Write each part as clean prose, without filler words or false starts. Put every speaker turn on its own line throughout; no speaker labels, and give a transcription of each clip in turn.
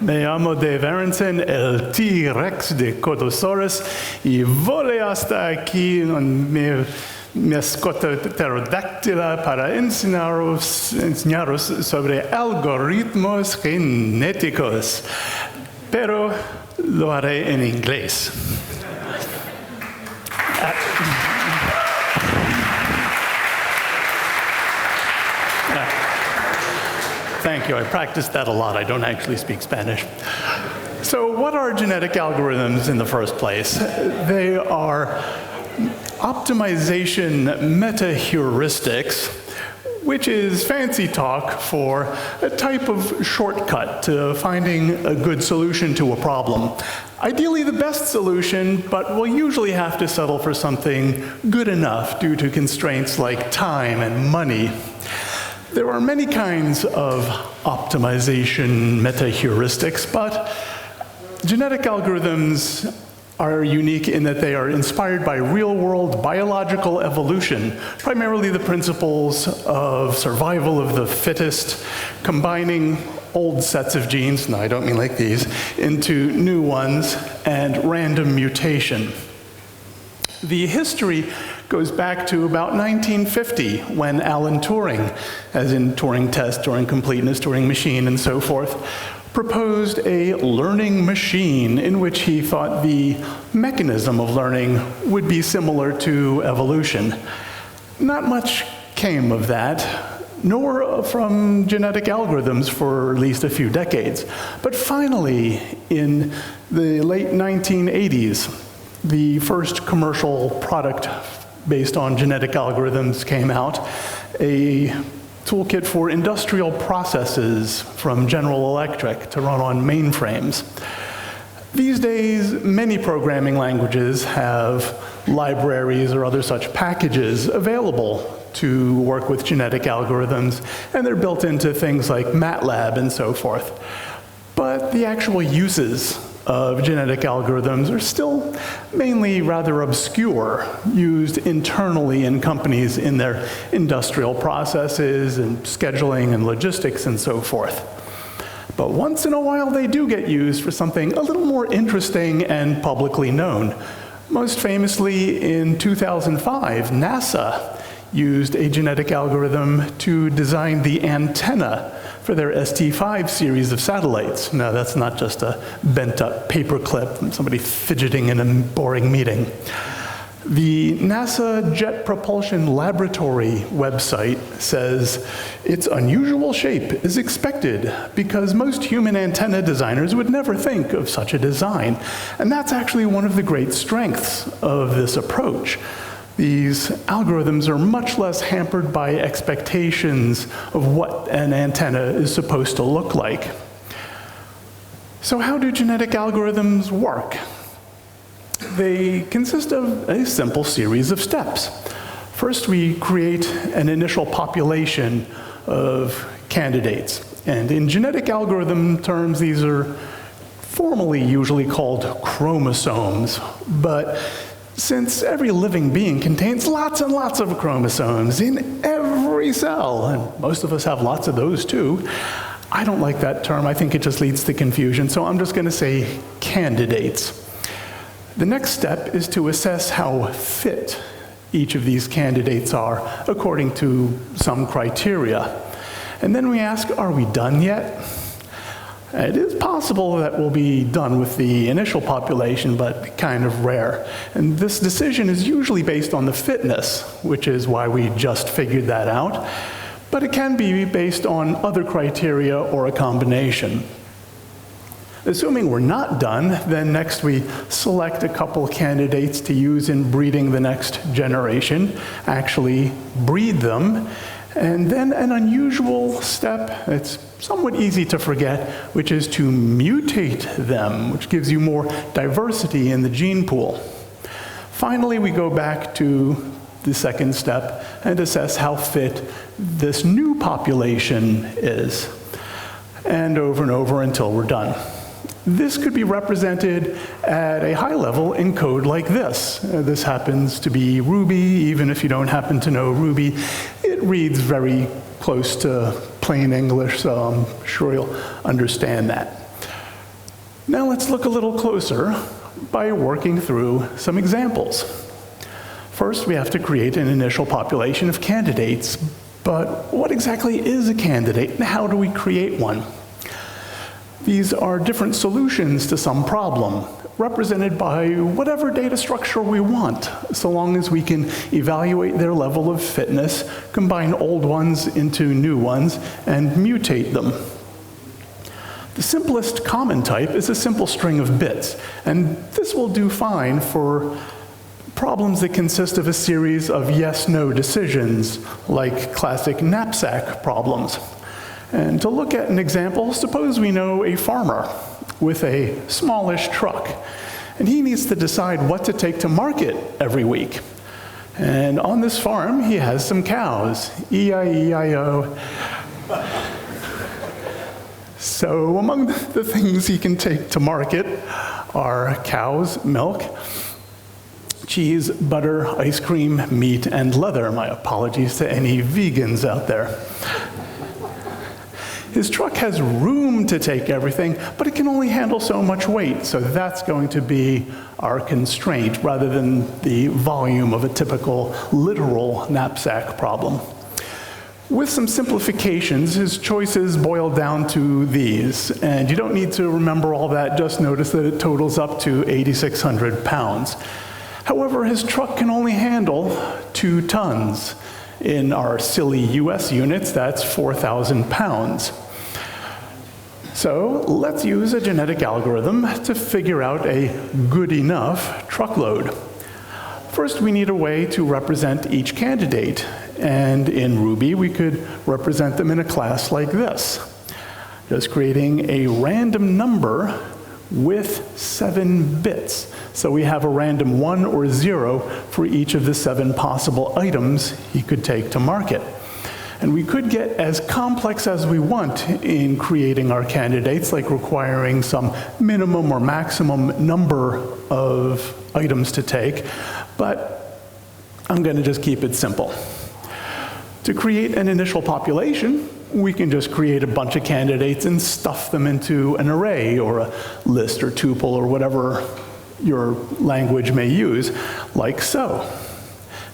Me llamo Dave Aronson, el T-Rex de Codosaurus, y volé hasta aquí en mi mascota pterodáctila para enseñaros sobre algoritmos genéticos, pero lo haré en inglés. Thank you. I practiced that a lot. I don't actually speak Spanish. So what are genetic algorithms in the first place? They are optimization meta-heuristics, which is fancy talk for a type of shortcut to finding a good solution to a problem. Ideally the best solution, but we'll usually have to settle for something good enough due to constraints like time and money. There are many kinds of optimization meta-heuristics, but genetic algorithms are unique in that they are inspired by real-world biological evolution, primarily the principles of survival of the fittest, combining old sets of genes, no, I don't mean like these, into new ones, and random mutation. The history goes back to about 1950, when Alan Turing, as in Turing test, Turing completeness, Turing machine, and so forth, proposed a learning machine in which he thought the mechanism of learning would be similar to evolution. Not much came of that, nor from genetic algorithms for at least a few decades. But finally, in the late 1980s, the first commercial product based on genetic algorithms came out, a toolkit for industrial processes from General Electric to run on mainframes. These days, many programming languages have libraries or other such packages available to work with genetic algorithms, and they're built into things like MATLAB and so forth. But the actual uses of genetic algorithms are still mainly rather obscure, used internally in companies in their industrial processes and scheduling and logistics and so forth. But once in a while they do get used for something a little more interesting and publicly known. Most famously in 2005, NASA used a genetic algorithm to design the antenna for their ST5 series of satellites. Now, that's not just a bent-up paperclip from somebody fidgeting in a boring meeting. The NASA Jet Propulsion Laboratory website says its unusual shape is expected because most human antenna designers would never think of such a design. And that's actually one of the great strengths of this approach. These algorithms are much less hampered by expectations of what an antenna is supposed to look like. So how do genetic algorithms work? They consist of a simple series of steps. First, we create an initial population of candidates. And in genetic algorithm terms, these are formally usually called chromosomes. But since every living being contains lots and lots of chromosomes in every cell, and most of us have lots of those too, I don't like that term. I think it just leads to confusion, so I'm just going to say candidates. The next step is to assess how fit each of these candidates are according to some criteria. And then we ask, are we done yet? It is possible that we'll be done with the initial population, but kind of rare. And this decision is usually based on the fitness, which is why we just figured that out. But it can be based on other criteria or a combination. Assuming we're not done, then next we select a couple of candidates to use in breeding the next generation, actually breed them, and then an unusual step, it's somewhat easy to forget, which is to mutate them, which gives you more diversity in the gene pool. Finally, we go back to the second step and assess how fit this new population is, and over until we're done. This could be represented at a high level in code like this. This happens to be Ruby. Even if you don't happen to know Ruby, it reads very close to plain English, so I'm sure you'll understand that. Now let's look a little closer by working through some examples. First, we have to create an initial population of candidates. But what exactly is a candidate, and how do we create one? These are different solutions to some problem, represented by whatever data structure we want, so long as we can evaluate their level of fitness, combine old ones into new ones, and mutate them. The simplest common type is a simple string of bits, and this will do fine for problems that consist of a series of yes-no decisions, like classic knapsack problems. And to look at an example, suppose we know a farmer with a smallish truck, and he needs to decide what to take to market every week. And on this farm, he has some cows, E-I-E-I-O. So among the things he can take to market are cows, milk, cheese, butter, ice cream, meat, and leather. My apologies to any vegans out there. His truck has room to take everything, but it can only handle so much weight, so that's going to be our constraint rather than the volume of a typical literal knapsack problem. With some simplifications, his choices boil down to these, and you don't need to remember all that, just notice that it totals up to 8,600 pounds. However, his truck can only handle 2 tons. In our silly US units, that's 4,000 pounds. So let's use a genetic algorithm to figure out a good enough truckload. First, we need a way to represent each candidate. And in Ruby, we could represent them in a class like this, just creating a random number with 7 bits. So we have a random 1 or 0 for each of the 7 possible items he could take to market. And we could get as complex as we want in creating our candidates, like requiring some minimum or maximum number of items to take, but I'm going to just keep it simple. To create an initial population, we can just create a bunch of candidates and stuff them into an array or a list or tuple or whatever your language may use, like so.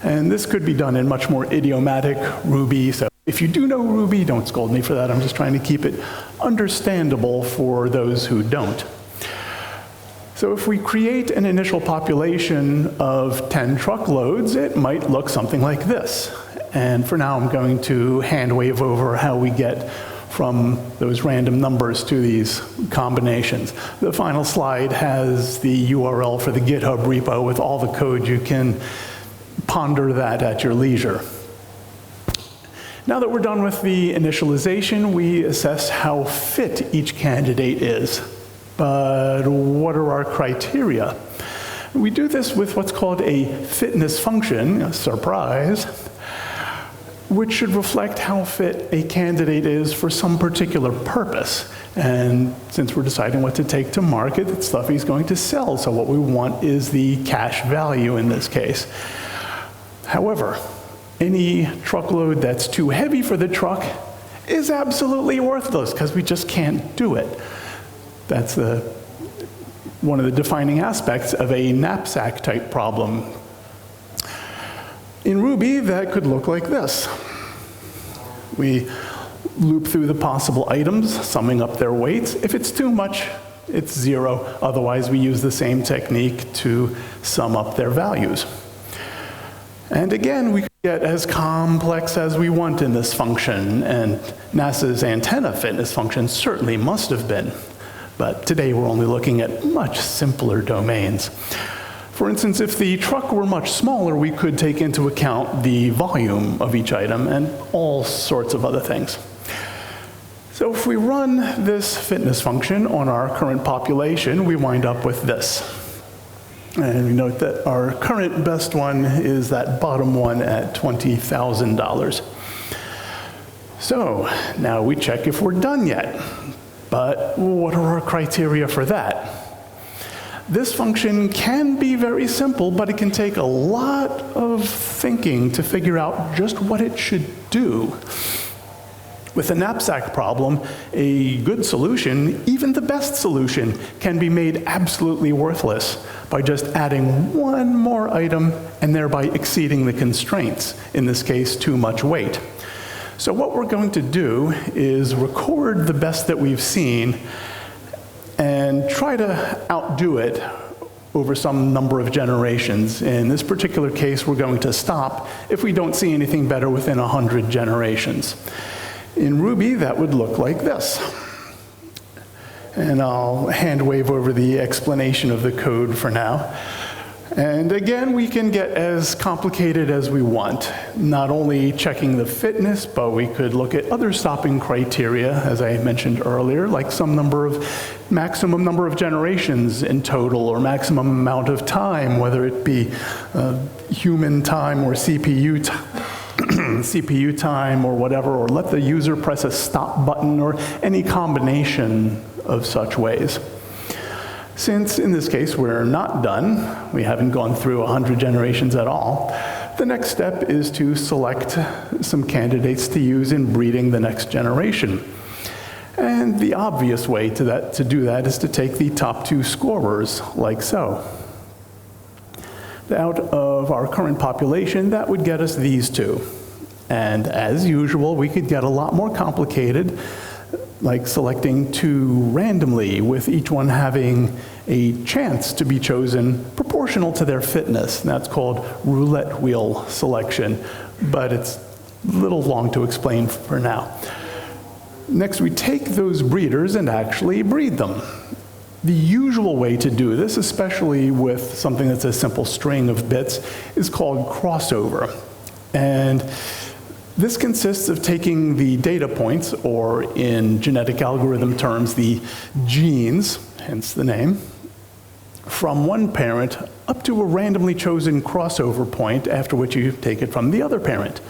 And this could be done in much more idiomatic Ruby. So if you do know Ruby, don't scold me for that. I'm just trying to keep it understandable for those who don't. So if we create an initial population of 10 truckloads, it might look something like this. And for now, I'm going to hand wave over how we get from those random numbers to these combinations. The final slide has the URL for the GitHub repo with all the code. You can ponder that at your leisure. Now that we're done with the initialization, we assess how fit each candidate is. But what are our criteria? We do this with what's called a fitness function, a surprise, which should reflect how fit a candidate is for some particular purpose. And since we're deciding what to take to market, it's stuff he's going to sell. So what we want is the cash value in this case. However, any truckload that's too heavy for the truck is absolutely worthless because we just can't do it. That's one of the defining aspects of a knapsack type problem. In Ruby, that could look like this. We loop through the possible items, summing up their weights. If it's too much, it's 0. Otherwise, we use the same technique to sum up their values. And again, we could get as complex as we want in this function, and NASA's antenna fitness function certainly must have been. But today, we're only looking at much simpler domains. For instance, if the truck were much smaller, we could take into account the volume of each item and all sorts of other things. So if we run this fitness function on our current population, we wind up with this. And we note that our current best one is that bottom one at $20,000. So now we check if we're done yet. But what are our criteria for that? This function can be very simple, but it can take a lot of thinking to figure out just what it should do. With the knapsack problem, a good solution, even the best solution, can be made absolutely worthless by just adding one more item and thereby exceeding the constraints, in this case, too much weight. So what we're going to do is record the best that we've seen and try to outdo it over some number of generations. In this particular case, we're going to stop if we don't see anything better within 100 generations. In Ruby, that would look like this. And I'll hand wave over the explanation of the code for now. And again, we can get as complicated as we want, not only checking the fitness, but we could look at other stopping criteria, as I mentioned earlier, like some maximum number of generations in total, or maximum amount of time, whether it be human time or CPU time or whatever, or let the user press a stop button, or any combination of such ways. Since, in this case, we're not done, we haven't gone through 100 generations at all, the next step is to select some candidates to use in breeding the next generation. And the obvious way to do that is to take the top two scorers, like so. Out of our current population, that would get us these two. And as usual, we could get a lot more complicated, like selecting two randomly, with each one having a chance to be chosen proportional to their fitness. And that's called roulette wheel selection, but it's a little long to explain for now. Next, we take those breeders and actually breed them. The usual way to do this, especially with something that's a simple string of bits, is called crossover. And this consists of taking the data points, or in genetic algorithm terms, the genes, hence the name, from one parent up to a randomly chosen crossover point, after which you take it from the other parent.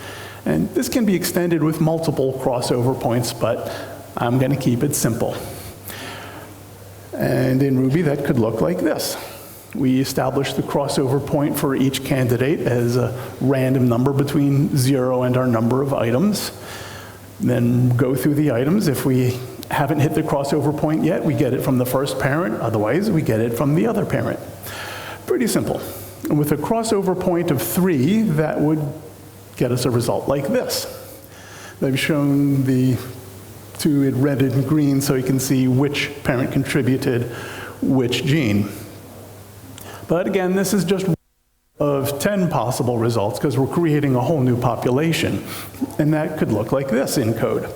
And this can be extended with multiple crossover points, but I'm going to keep it simple. And in Ruby, that could look like this. We establish the crossover point for each candidate as a random number between 0 and our number of items. Then go through the items. If we haven't hit the crossover point yet, we get it from the first parent. Otherwise, we get it from the other parent. Pretty simple. And with a crossover point of 3, that would get us a result like this. I've shown the two in red and green so you can see which parent contributed which gene. But again, this is just one of 10 possible results, because we're creating a whole new population. And that could look like this in code.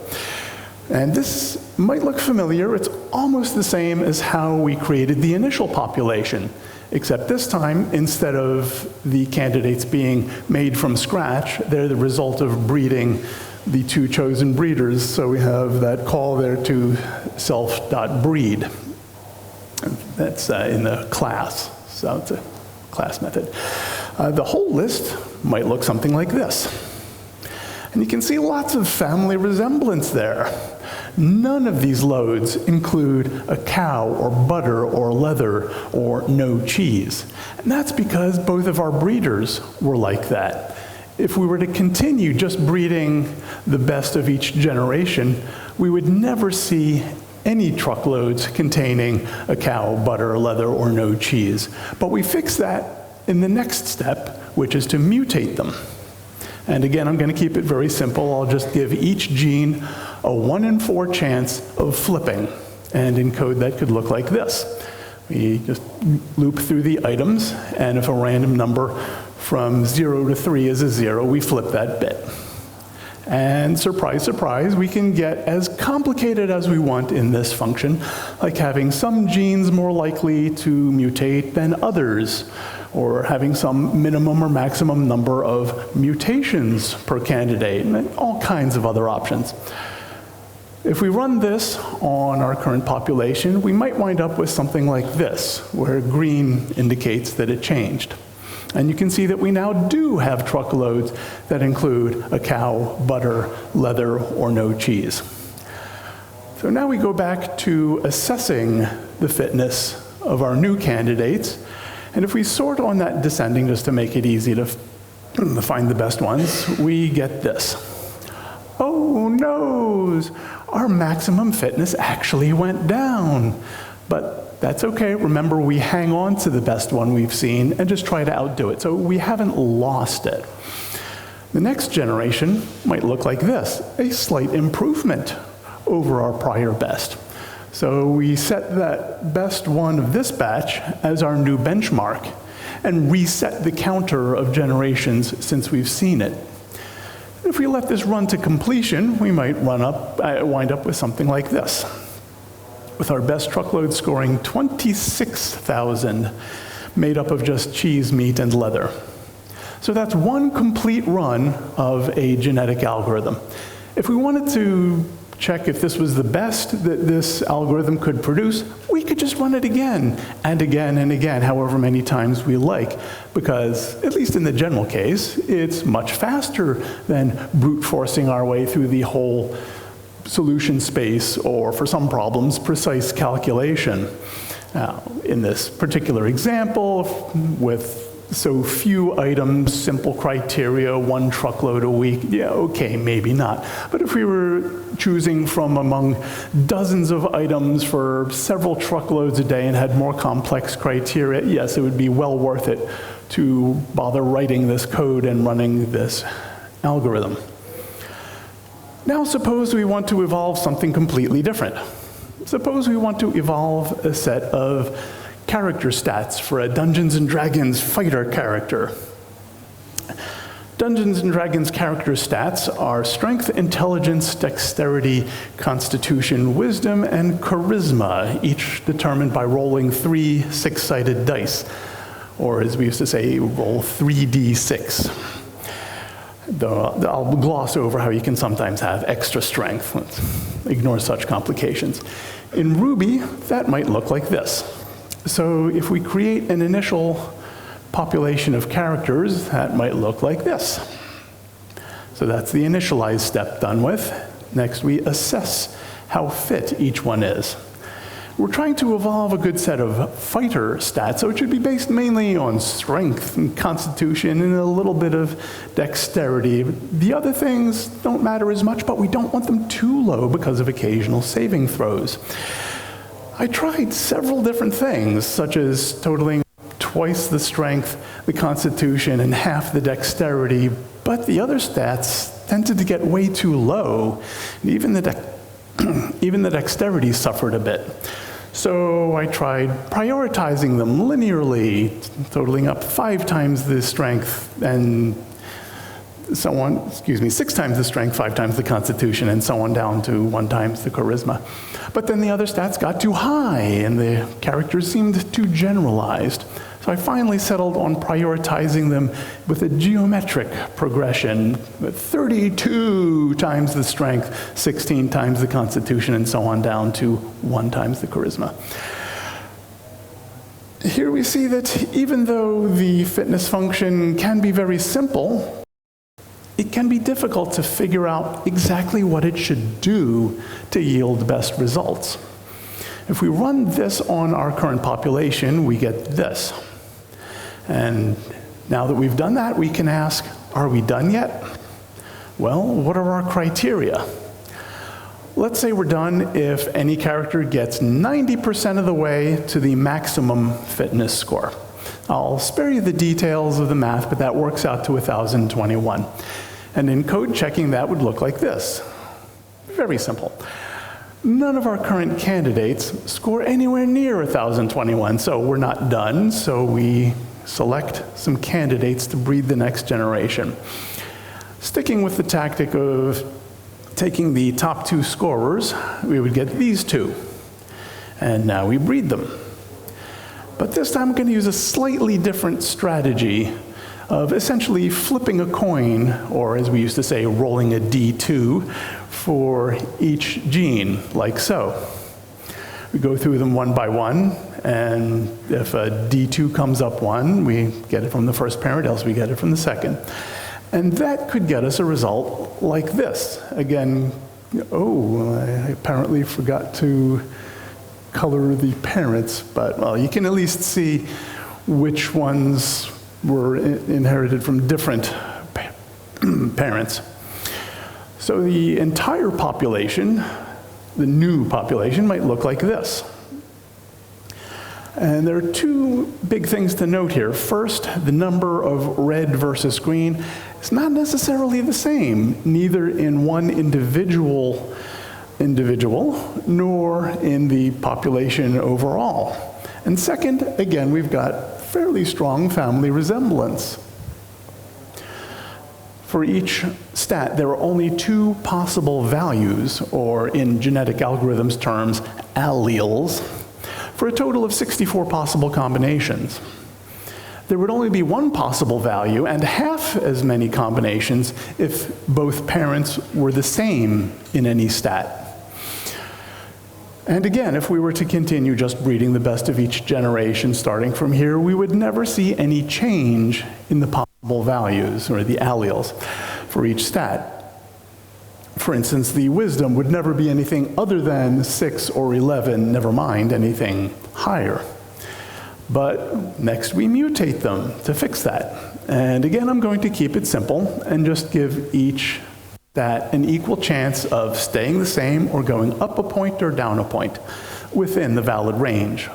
And this might look familiar. It's almost the same as how we created the initial population, except this time, instead of the candidates being made from scratch, they're the result of breeding the two chosen breeders. So we have that call there to self.breed. That's in the class. So it's a class method. The whole list might look something like this. And you can see lots of family resemblance there. None of these loads include a cow or butter or leather or no cheese. And that's because both of our breeders were like that. If we were to continue just breeding the best of each generation, we would never see any truckloads containing a cow, butter, leather, or no cheese. But we fix that in the next step, which is to mutate them. And again, I'm going to keep it very simple. I'll just give each gene a 1 in 4 chance of flipping. And in code, that could look like this. We just loop through the items, and if a random number from 0 to 3 is a 0, we flip that bit. And surprise, surprise, we can get as complicated as we want in this function, like having some genes more likely to mutate than others, or having some minimum or maximum number of mutations per candidate, and all kinds of other options. If we run this on our current population, we might wind up with something like this, where green indicates that it changed. And you can see that we now do have truckloads that include a cow, butter, leather, or no cheese. So now we go back to assessing the fitness of our new candidates. And if we sort on that descending, just to make it easy to find the best ones, we get this. Oh noes, our maximum fitness actually went down. But that's okay. Remember, we hang on to the best one we've seen and just try to outdo it. So we haven't lost it. The next generation might look like this, a slight improvement over our prior best. So we set that best one of this batch as our new benchmark and reset the counter of generations since we've seen it. If we let this run to completion, we might wind up with something like this, with our best truckload scoring 26,000, made up of just cheese, meat, and leather. So that's one complete run of a genetic algorithm. If we wanted to check if this was the best that this algorithm could produce, we could just run it again and again and again, however many times we like, because, at least in the general case, it's much faster than brute forcing our way through the whole solution space, or for some problems, precise calculation. Now, in this particular example, with so few items, simple criteria, one truckload a week, yeah, okay, maybe not. But if we were choosing from among dozens of items for several truckloads a day and had more complex criteria, yes, it would be well worth it to bother writing this code and running this algorithm. Now suppose we want to evolve something completely different. Suppose we want to evolve a set of character stats for a Dungeons & Dragons fighter character. Dungeons & Dragons character stats are strength, intelligence, dexterity, constitution, wisdom, and charisma, each determined by rolling 3 six-sided dice, or as we used to say, roll 3d6. I'll gloss over how you can sometimes have extra strength. Let's ignore such complications. In Ruby, that might look like this. So if we create an initial population of characters, that might look like this. So that's the initialize step done with. Next, we assess how fit each one is. We're trying to evolve a good set of fighter stats, so it should be based mainly on strength and constitution and a little bit of dexterity. The other things don't matter as much, but we don't want them too low because of occasional saving throws. I tried several different things, such as totaling twice the strength, the constitution, and half the dexterity, but the other stats tended to get way too low. Even the dexterity suffered a bit. So I tried prioritizing them linearly, totaling up 5 times the strength and so on, 6 times the strength, 5 times the constitution, and so on down to 1 times the charisma. But then the other stats got too high, and the characters seemed too generalized. So I finally settled on prioritizing them with a geometric progression, with 32 times the strength, 16 times the constitution, and so on down to 1 times the charisma. Here we see that even though the fitness function can be very simple, it can be difficult to figure out exactly what it should do to yield the best results. If we run this on our current population, we get this. And now that we've done that, we can ask, are we done yet? Well, what are our criteria? Let's say we're done if any character gets 90% of the way to the maximum fitness score. I'll spare you the details of the math, but that works out to 1,021. And in code checking, that would look like this. Very simple. None of our current candidates score anywhere near 1,021, so we're not done, so we select some candidates to breed the next generation. Sticking with the tactic of taking the top 2 scorers, we would get these 2. And now we breed them. But this time I'm going to use a slightly different strategy of essentially flipping a coin, or as we used to say, rolling a D2 for each gene, like so. We go through them one by one, and if a D2 comes up 1, we get it from the first parent, else we get it from the second. And that could get us a result like this. Again, I apparently forgot to color the parents, but well, you can at least see which ones were inherited from different parents. So the entire population, the new population, might look like this. And there are two big things to note here. First, the number of red versus green is not necessarily the same, neither in one individual nor in the population overall. And second, again, we've got fairly strong family resemblance. For each stat, there are only two possible values, or in genetic algorithms terms, alleles, for a total of 64 possible combinations. There would only be one possible value and half as many combinations if both parents were the same in any stat. And again, if we were to continue just breeding the best of each generation starting from here, we would never see any change in the possible values, or the alleles, for each stat. For instance, the wisdom would never be anything other than 6 or 11, never mind anything higher. But next we mutate them to fix that. And again, I'm going to keep it simple and just give each stat an equal chance of staying the same or going up a point or down a point within the valid range.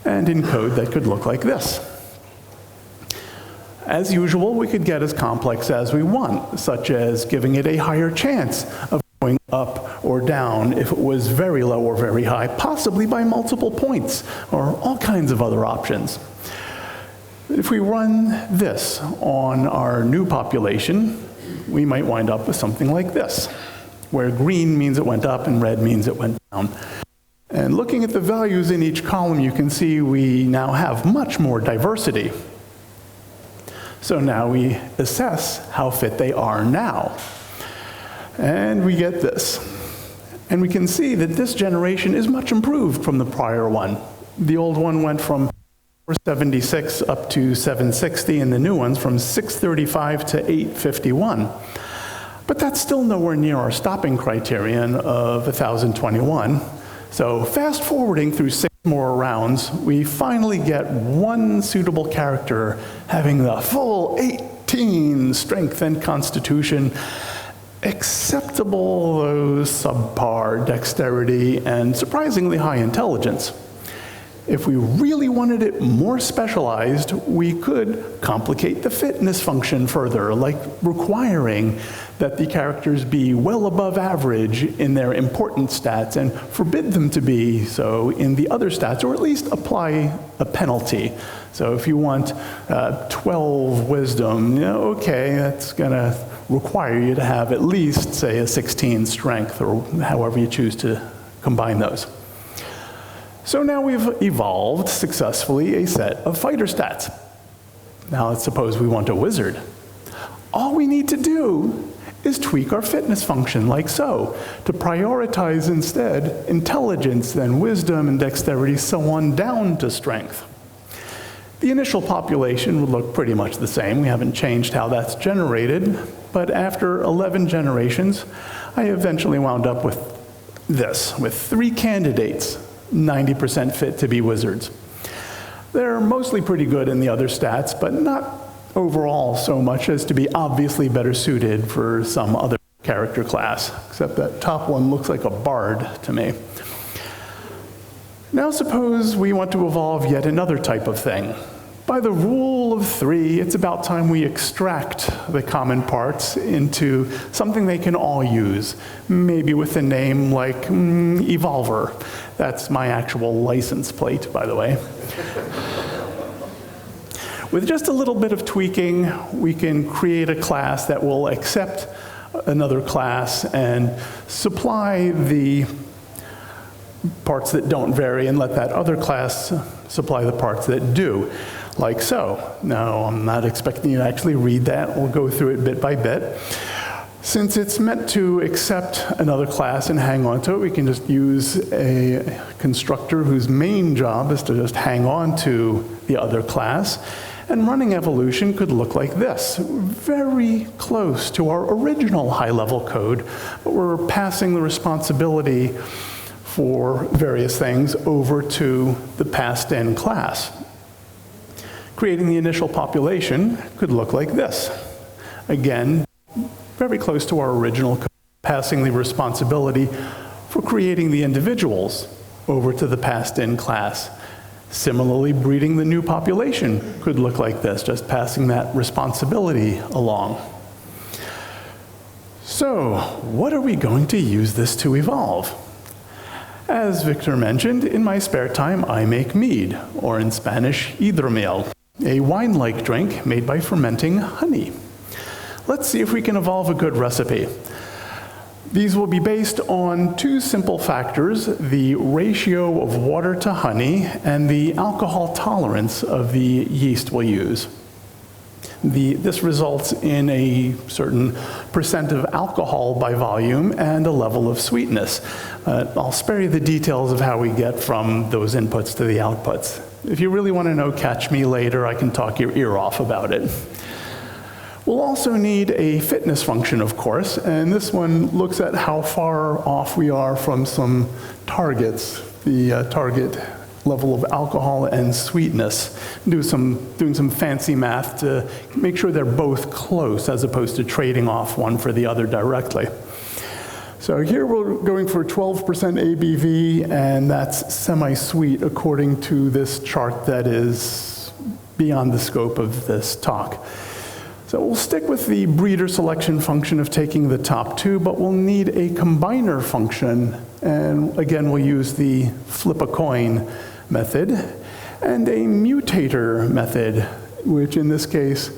And in code that could look like this. As usual, we could get as complex as we want, such as giving it a higher chance of going up or down if it was very low or very high, possibly by multiple points, or all kinds of other options. If we run this on our new population, we might wind up with something like this, where green means it went up and red means it went down. And looking at the values in each column, you can see we now have much more diversity. So now we assess how fit they are now. And we get this. And we can see that this generation is much improved from the prior one. The old one went from 476 up to 760, and the new one's from 635 to 851. But that's still nowhere near our stopping criterion of 1021. So fast forwarding through 6 more rounds, we finally get one suitable character having the full 18 strength and constitution, acceptable though subpar dexterity, and surprisingly high intelligence. If we really wanted it more specialized, we could complicate the fitness function further, like requiring that the characters be well above average in their important stats and forbid them to be so in the other stats, or at least apply a penalty. So if you want 12 wisdom, okay, that's gonna require you to have at least, say, a 16 strength, or however you choose to combine those. So now we've evolved successfully a set of fighter stats. Now let's suppose we want a wizard. All we need to do is tweak our fitness function like so, to prioritize instead intelligence, then wisdom and dexterity, so on down to strength. The initial population would look pretty much the same. We haven't changed how that's generated, but after 11 generations, I eventually wound up with this, with 3 candidates, 90% fit to be wizards. They're mostly pretty good in the other stats, but not overall so much as to be obviously better suited for some other character class, except that top one looks like a bard to me. Now suppose we want to evolve yet another type of thing. By the rule of 3, it's about time we extract the common parts into something they can all use, maybe with a name like Evolver. That's my actual license plate, by the way. With just a little bit of tweaking, we can create a class that will accept another class and supply the parts that don't vary and let that other class supply the parts that do, like so. Now, I'm not expecting you to actually read that. We'll go through it bit by bit. Since it's meant to accept another class and hang on to it, we can just use a constructor whose main job is to just hang on to the other class. And running evolution could look like this, very close to our original high-level code, but we're passing the responsibility for various things over to the passed-in class. Creating the initial population could look like this. Again, very close to our original code, passing the responsibility for creating the individuals over to the passed-in class. Similarly, breeding the new population could look like this, just passing that responsibility along. So, what are we going to use this to evolve? As Victor mentioned, in my spare time I make mead, or in Spanish, hidromiel, a wine-like drink made by fermenting honey. Let's see if we can evolve a good recipe. These will be based on two simple factors: the ratio of water to honey and the alcohol tolerance of the yeast we'll use. This results in a certain percent of alcohol by volume and a level of sweetness. I'll spare you the details of how we get from those inputs to the outputs. If you really want to know, catch me later. I can talk your ear off about it. We'll also need a fitness function, of course, and this one looks at how far off we are from some targets, the target level of alcohol and sweetness. Doing some fancy math to make sure they're both close as opposed to trading off one for the other directly. So here we're going for 12% ABV, and that's semi-sweet according to this chart that is beyond the scope of this talk. So we'll stick with the breeder selection function of taking the top two, but we'll need a combiner function, and again we'll use the flip a coin method, and a mutator method, which in this case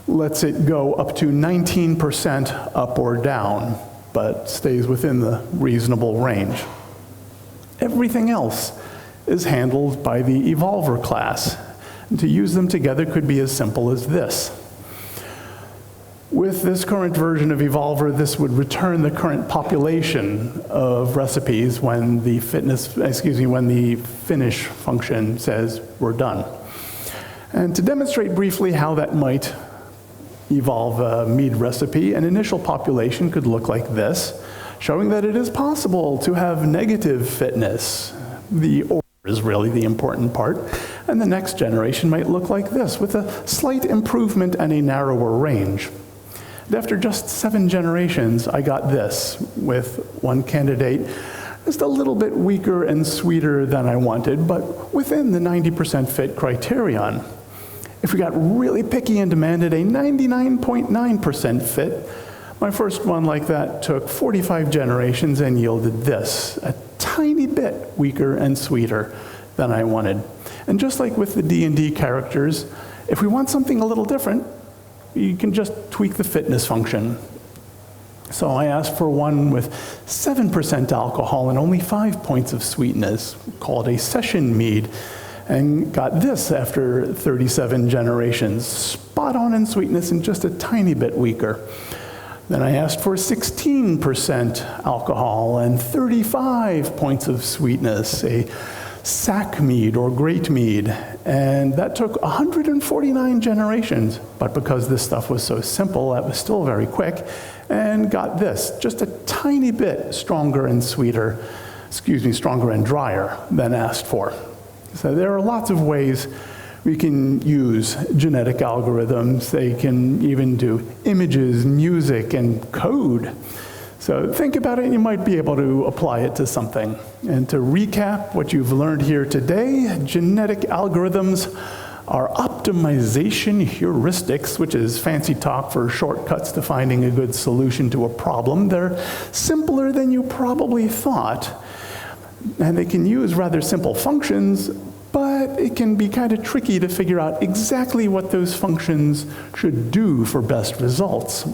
lets it go up to 19% up or down, but stays within the reasonable range. Everything else is handled by the evolver class, and to use them together could be as simple as this. With this current version of evolver, this would return the current population of recipes when the finish function says we're done. And to demonstrate briefly how that might evolve a mead recipe, an initial population could look like this, showing that it is possible to have negative fitness. The order is really the important part. And the next generation might look like this, with a slight improvement and a narrower range. And after just 7 generations, I got this, with one candidate just a little bit weaker and sweeter than I wanted, but within the 90% fit criterion. If we got really picky and demanded a 99.9% fit, my first one like that took 45 generations and yielded this, a tiny bit weaker and sweeter than I wanted. And just like with the D&D characters, if we want something a little different, you can just tweak the fitness function. So I asked for one with 7% alcohol and only 5 points of sweetness, called a session mead, and got this after 37 generations, spot on in sweetness and just a tiny bit weaker. Then I asked for 16% alcohol and 35 points of sweetness, a sack mead or great mead, and that took 149 generations, but because this stuff was so simple, that was still very quick, and got this, just a tiny bit stronger and stronger and drier than asked for. So there are lots of ways we can use genetic algorithms. They can even do images, music, and code. So think about it, and you might be able to apply it to something. And to recap what you've learned here today, genetic algorithms are optimization heuristics, which is fancy talk for shortcuts to finding a good solution to a problem. They're simpler than you probably thought, and they can use rather simple functions, but it can be kind of tricky to figure out exactly what those functions should do for best results.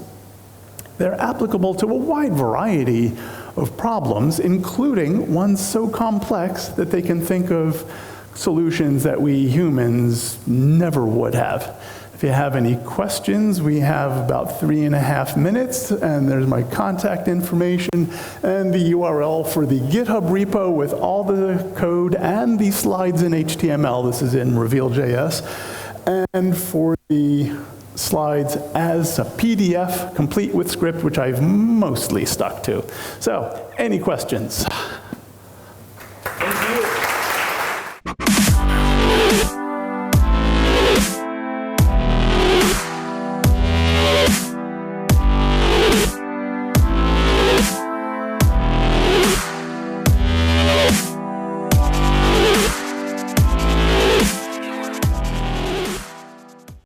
They're applicable to a wide variety of problems, including ones so complex that they can think of solutions that we humans never would have. If you have any questions, we have about 3.5 minutes, and there's my contact information and the URL for the GitHub repo with all the code and the slides in HTML. This is in Reveal.js. And for the slides as a PDF, complete with script, which I've mostly stuck to. So, any questions?